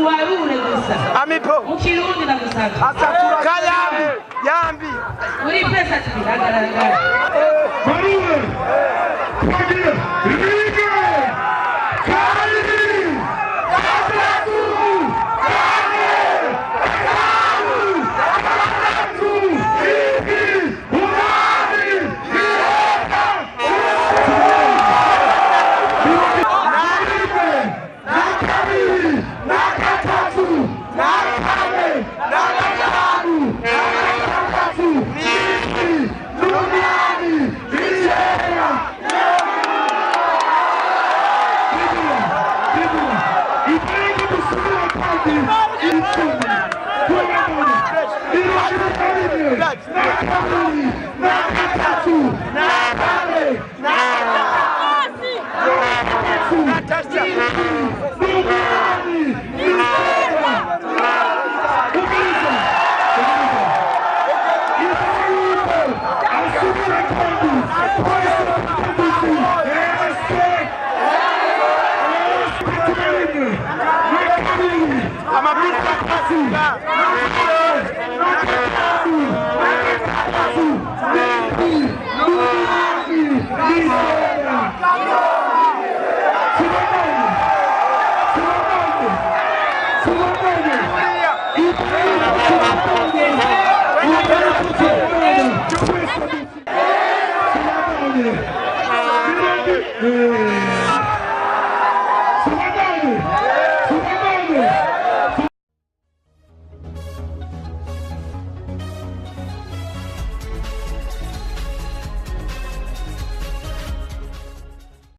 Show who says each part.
Speaker 1: uwarure gusa.
Speaker 2: Amipo.
Speaker 1: Mukirundi na gusaka.
Speaker 2: Kayambi. Yambi.
Speaker 1: Muri pesa tubihagaragara.
Speaker 3: Marule. Kwagira. Ibiga. Kali. Atatu. Kali. Kali. Atatu. Iki. Umari. Iyeka. Naribe. Nakabiri. Nakatatu. Nakane. Nakatatu. Nakatatu. Iki. Lumiani. Iyeka.
Speaker 1: Burundi.